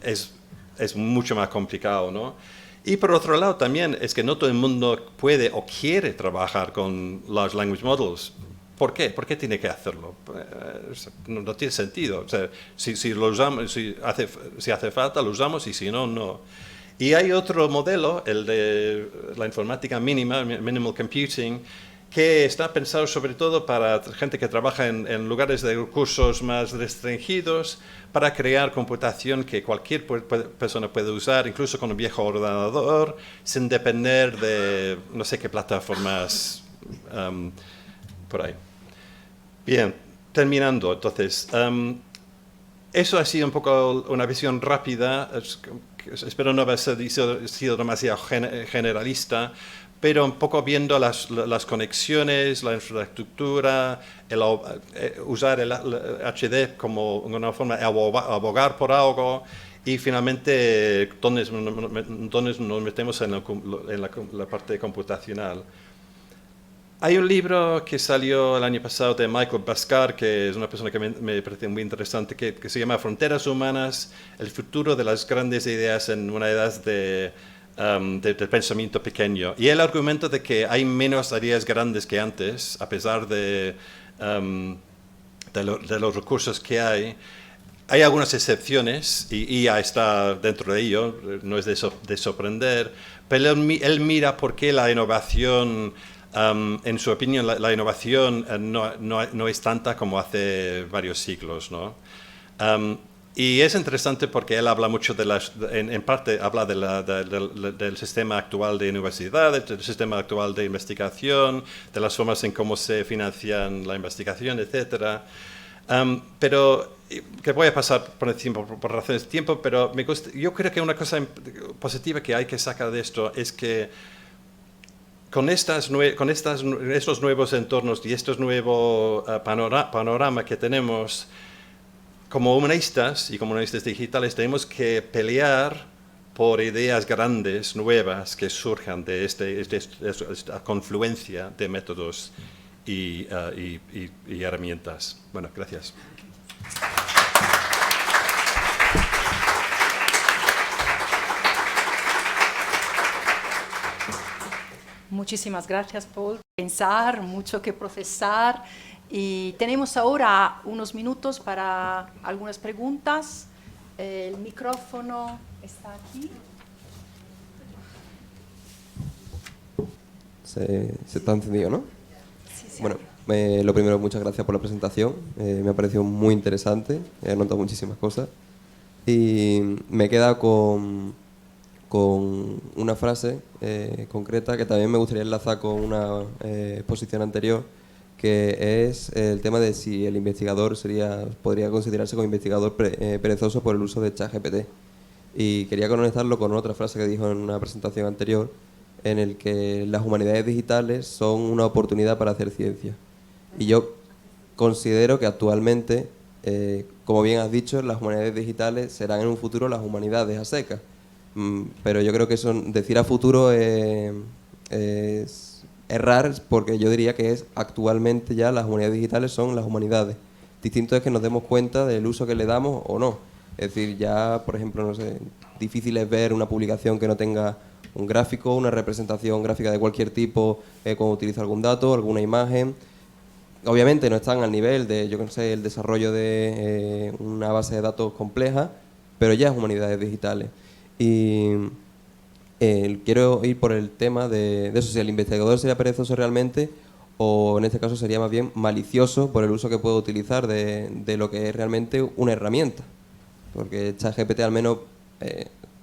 es mucho más complicado, ¿no? Y por otro lado también es que no todo el mundo puede o quiere trabajar con Large Language Models. ¿Por qué? ¿Por qué tiene que hacerlo? No tiene sentido. O sea, si lo usamos, si hace falta, lo usamos, y si no, no. Y hay otro modelo, el de la informática mínima, minimal computing, que está pensado sobre todo para gente que trabaja en lugares de recursos más restringidos, para crear computación que cualquier persona puede usar, incluso con un viejo ordenador, sin depender de no sé qué plataformas por ahí. Bien, terminando, entonces, eso ha sido un poco una visión rápida, espero no haber sido demasiado generalista, pero un poco viendo las conexiones, la infraestructura, usar el HD como una forma de abogar por algo y finalmente dónde nos metemos en la parte computacional. Hay un libro que salió el año pasado de Michael Bhaskar, que es una persona que me parece muy interesante, que se llama Fronteras Humanas, el futuro de las grandes ideas en una edad del pensamiento pequeño. Y el argumento de que hay menos ideas grandes que antes, a pesar de los recursos que hay. Hay algunas excepciones, y IA está dentro de ello, no es de sorprender, pero él mira por qué la innovación... en su opinión, la innovación no es tanta como hace varios siglos, ¿no? Y es interesante porque él habla mucho en parte habla del sistema actual de universidades, del sistema actual de investigación, de las formas en cómo se financian la investigación, etcétera. Pero que voy a pasar por encima por razones de tiempo, pero yo creo que una cosa positiva que hay que sacar de esto es que con estos nuevos entornos y estos nuevos panorama que tenemos, como humanistas y como humanistas digitales, tenemos que pelear por ideas grandes, nuevas, que surjan de esta confluencia de métodos y herramientas. Bueno, gracias. Muchísimas gracias, Paul. Pensar, mucho que procesar. Y tenemos ahora unos minutos para algunas preguntas. El micrófono está aquí. Se está encendido, ¿no? Sí. Bueno, lo primero, muchas gracias por la presentación. Me ha parecido muy interesante. He notado muchísimas cosas. Y me queda con una frase concreta que también me gustaría enlazar con una exposición anterior, que es el tema de si el investigador podría considerarse como investigador perezoso por el uso de ChatGPT. Y quería conectarlo con otra frase que dijo en una presentación anterior, en el que las humanidades digitales son una oportunidad para hacer ciencia. Y yo considero que actualmente, como bien has dicho, las humanidades digitales serán en un futuro las humanidades a secas. Pero yo creo que eso, decir a futuro es errar, porque yo diría que actualmente ya las humanidades digitales son las humanidades. Distinto es que nos demos cuenta del uso que le damos o no. Es decir, ya, por ejemplo, no sé, difícil es ver una publicación que no tenga un gráfico, una representación gráfica de cualquier tipo cuando utiliza algún dato, alguna imagen. Obviamente no están al nivel de, yo no sé, el desarrollo de una base de datos compleja, pero ya es humanidades digitales. Y quiero ir por el tema de eso, si el investigador sería perezoso realmente o en este caso sería más bien malicioso por el uso que puede utilizar de lo que es realmente una herramienta. Porque ChatGPT, al menos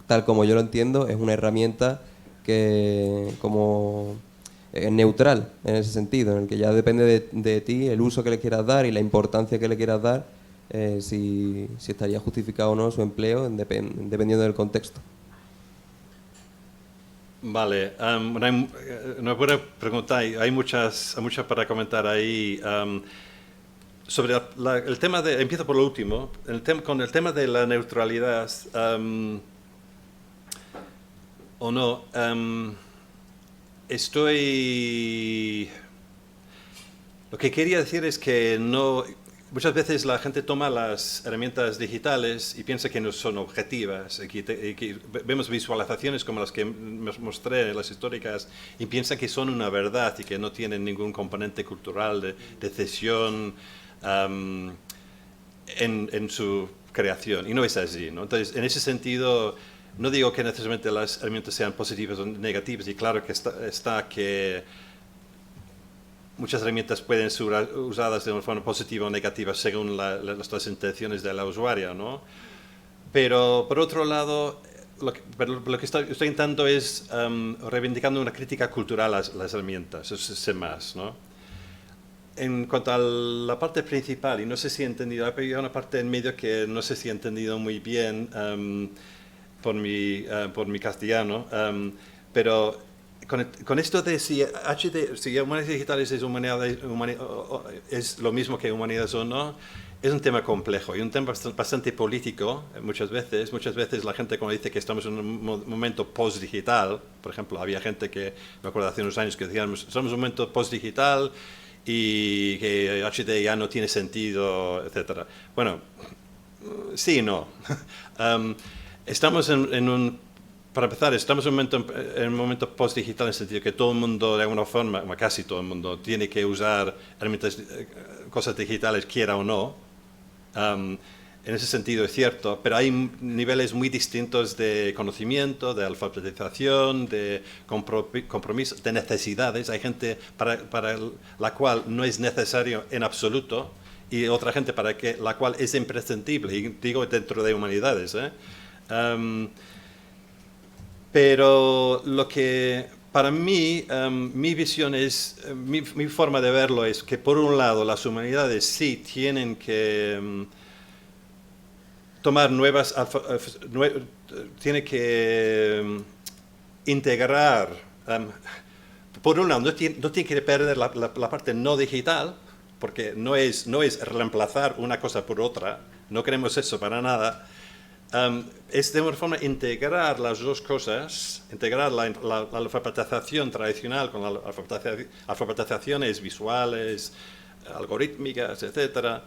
tal como yo lo entiendo, es una herramienta que como neutral en ese sentido, en el que ya depende de ti el uso que le quieras dar y la importancia que le quieras dar, si estaría justificado o no su empleo dependiendo del contexto. Vale, una buena pregunta, hay muchas para comentar ahí. Sobre el tema de, empiezo por lo último, con el tema de la neutralidad o no, lo que quería decir es que muchas veces la gente toma las herramientas digitales y piensa que no son objetivas. Que vemos visualizaciones como las que mostré, las históricas, y piensan que son una verdad y que no tienen ningún componente cultural de cesión en su creación. Y no es así, ¿no? Entonces, en ese sentido, no digo que necesariamente las herramientas sean positivas o negativas, y claro que está que muchas herramientas pueden ser usadas de una forma positiva o negativa según las intenciones de la usuaria, ¿no? Pero por otro lado, lo que estoy intentando es reivindicando una crítica cultural a las herramientas, eso es más, ¿no? En cuanto a la parte principal, y no sé si he entendido, hay una parte en medio que no sé si he entendido muy bien por mi castellano, pero con esto de si humanidades digitales es lo mismo que humanidades o no, es un tema complejo y un tema bastante político muchas veces. Muchas veces la gente cuando dice que estamos en un momento post-digital, por ejemplo, había gente que, me acuerdo hace unos años, que decíamos, estamos en un momento post-digital y que HD ya no tiene sentido, etc. Bueno, sí y no. Estamos para empezar, estamos en un momento post-digital en el sentido que todo el mundo, de alguna forma, casi todo el mundo, tiene que usar herramientas, cosas digitales, quiera o no. En ese sentido es cierto, pero hay niveles muy distintos de conocimiento, de alfabetización, de compromiso, de necesidades. Hay gente para la cual no es necesario en absoluto y otra gente para la cual es imprescindible, y digo dentro de humanidades. Pero lo que para mí, mi visión es, mi forma de verlo es que por un lado las humanidades sí tienen que tomar tienen que integrar, por un lado no tiene que perder la parte no digital, porque no es reemplazar una cosa por otra, no queremos eso para nada. Es de una forma integrar las dos cosas, integrar la alfabetización tradicional con las alfabetizaciones visuales, algorítmicas, etc.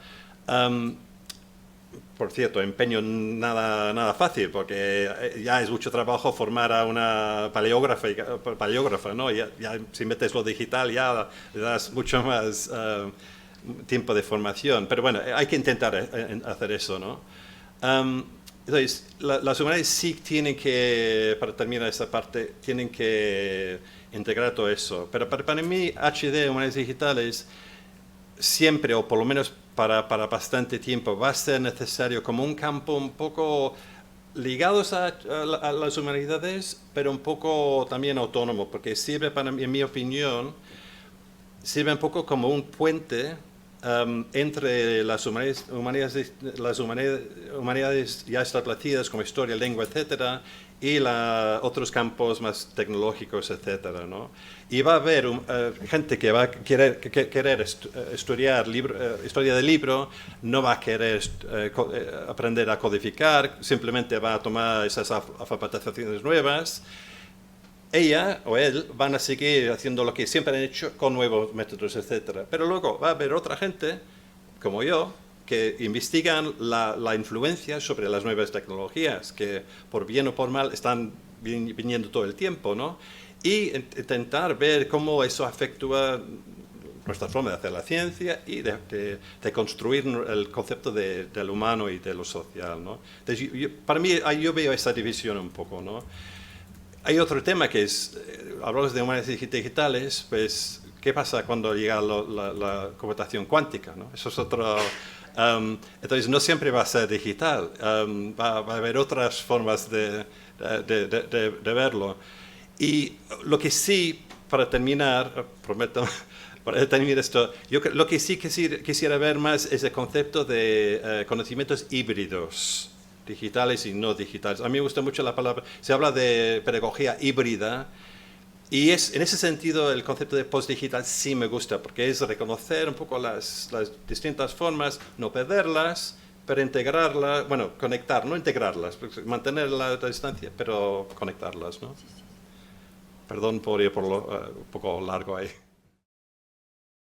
Por cierto, empeño nada fácil, porque ya es mucho trabajo formar a una paleógrafa, ¿no? Ya si metes lo digital ya le das mucho más tiempo de formación. Pero bueno, hay que intentar hacer eso, ¿no? Entonces, las humanidades sí tienen que, para terminar esta parte, tienen que integrar todo eso. Pero para mí, HD, humanidades digitales, siempre, o por lo menos para bastante tiempo, va a ser necesario como un campo un poco ligados a las humanidades, pero un poco también autónomo, porque sirve, en mi opinión, sirve un poco como un puente entre las humanidades ya establecidas como historia, lengua, etcétera, y otros campos más tecnológicos, etcétera, ¿no? Y va a haber gente que va a querer estudiar historia del libro, no va a querer aprender a codificar, simplemente va a tomar esas alfabetizaciones nuevas. Ella o él van a seguir haciendo lo que siempre han hecho con nuevos métodos, etc. Pero luego va a haber otra gente, como yo, que investigan la influencia sobre las nuevas tecnologías, que por bien o por mal están viniendo todo el tiempo, ¿no? Y intentar ver cómo eso afectúa nuestra forma de hacer la ciencia y de construir el concepto del humano y de lo social, ¿no? Entonces, para mí, yo veo esa división un poco, ¿no? Hay otro tema que es, hablamos de humanidades digitales, pues, ¿qué pasa cuando llega la computación cuántica, ¿no? Eso es otro. Entonces, no siempre va a ser digital, va a haber otras formas de verlo. Y lo que sí, para terminar, prometo, para terminar esto, lo que sí quisiera ver más es el concepto de conocimientos híbridos, digitales y no digitales. A mí me gusta mucho la palabra, se habla de pedagogía híbrida, y en ese sentido el concepto de postdigital sí me gusta, porque es reconocer un poco las distintas formas, no perderlas, pero integrarlas, bueno, conectar, no integrarlas, mantener la distancia, pero conectarlas, ¿no? Perdón por ir un poco largo ahí.